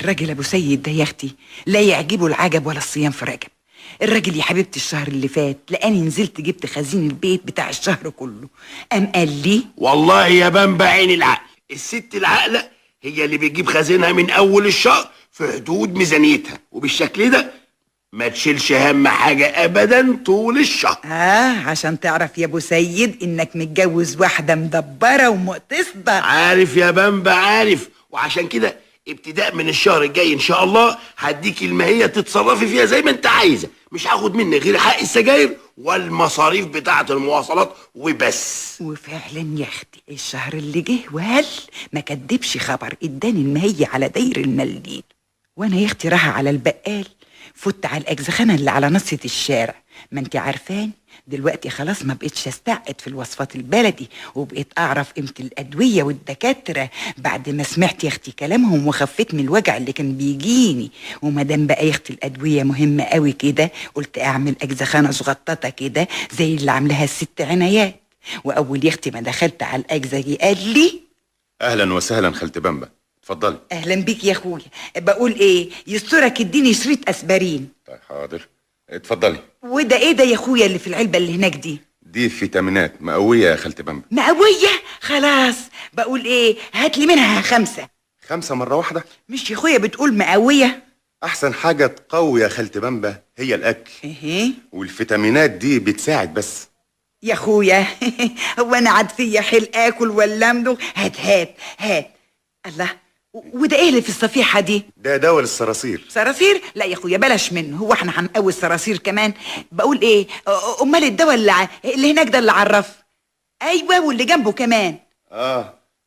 الراجل ابو سيد ده يا اختي لا يعجبه العجب ولا الصيام في رجب. الراجل يا حبيبتي الشهر اللي فات لقاني نزلت جبت خزين البيت بتاع الشهر كله، قام قال لي والله يا بنبع عين العقل، الست العاقله هي اللي بتجيب خزينها من اول الشهر في حدود ميزانيتها، وبالشكل ده ما تشيلش هم حاجه ابدا طول الشهر. عشان تعرف يا ابو سيد انك متجوز واحده مدبره ومقتصده. عارف يا بنبع عارف، وعشان كده ابتداء من الشهر الجاي ان شاء الله هديكي الماهيه تتصرفي فيها زي ما انت عايزه، مش هاخد منك غير حق السجاير والمصاريف بتاعه المواصلات وبس. وفعلا يا اختي الشهر اللي جه وهل ما كدبش خبر، اداني الماهيه على داير المليل. وانا يا اختي رايحه على البقال فت على الاجزخانه اللي على نصة الشارع، ما انت عارفاني دلوقتي خلاص ما بقتش استعقد في الوصفات البلدي، وبقيت اعرف قيمه الادويه والدكاتره بعد ما سمعت يا اختي كلامهم وخفيت من الوجع اللي كان بيجيني. وما دام بقى يا اختي الادويه مهمه قوي كده قلت اعمل اجزخانه صغططه كده زي اللي عاملاها الست عنايات. واول يا اختي ما دخلت على الاجزه قال لي اهلا وسهلا خالت بامبا، اتفضلي. اهلا بيك يا اخويا. بقول ايه يسترك اديني شريط اسبرين. طيب حاضر اتفضلي. وده ايه ده يا اخويا اللي في العلبه اللي هناك دي؟ دي فيتامينات مقويه يا خالت بامبا. مقويه؟ خلاص. بقول ايه هات لي منها 5. 5 مرة واحدة؟ مش يا اخويا بتقول مقويه؟ احسن حاجه تقوي يا خالت بامبا هي الاكل. ايه والفيتامينات دي بتساعد بس يا اخويا. هو انا عاد فيا حيل اكل ولا امضغ؟ هات. الله، وده ايه اللي في الصفيحه دي؟ ده دواء للصراصير. صراصير؟ لا يا اخويا بلاش منه، هو احنا هنقوي الصراصير كمان؟ بقول ايه امال الدواء اللي هناك ده اللي عرف؟ ايوه واللي جنبه كمان.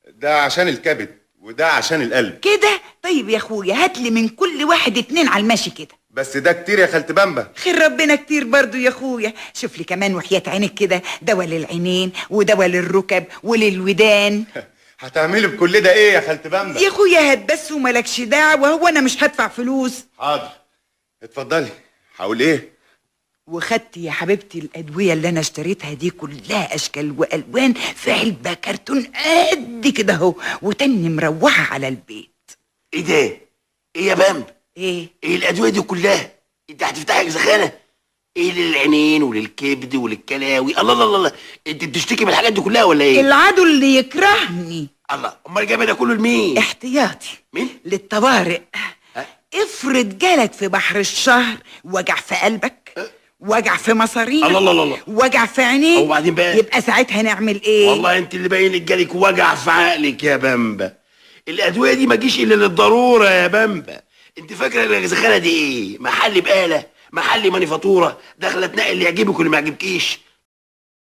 ده عشان الكبد وده عشان القلب كده. طيب يا اخويا هات لي من كل واحد 2 على الماشي كده. بس ده كتير يا خالت بامبا. خير ربنا كتير برضو يا اخويا. شوف لي كمان وحياة عينك كده دواء للعينين ودواء للركب وللودان. هتعملي بكل ده ايه يا خالت بامبا؟ يا اخويا هات بس وملكش دعوه، هو انا مش هدفع فلوس. حاضر اتفضلي. هقول ايه؟ وخدت يا حبيبتي الادويه اللي انا اشتريتها دي كلها اشكال والوان في علبه كرتون قد كده اهو، وتاني مروحه على البيت. ايه ده؟ ايه يا بامب؟ ايه الادويه دي كلها؟ انت هتفتحي اجزخانه؟ ايه للعينين وللكبد وللكلاوي؟ الله، انت بتشتكي من الحاجات دي كلها ولا ايه؟ العدو اللي يكرهني. الله، امال جايبه ده كله لمين؟ احتياطي. مين؟ للطوارئ. افرض جالك في بحر الشهر وجع في قلبك، وجع في مصارينك، الله، وجع في عينيك، وبعدين بقى يبقى ساعتها نعمل ايه؟ والله انت اللي باين لك جالك وجع في عقلك يا بامبا. الادويه دي ما تجيش الا للضروره يا بامبا. انت فاكره الاجزخانه دي ايه؟ محل بقاله، محل مانيفاتوره، داخله تنقي اللي يعجبك واللي ما يعجبكيش.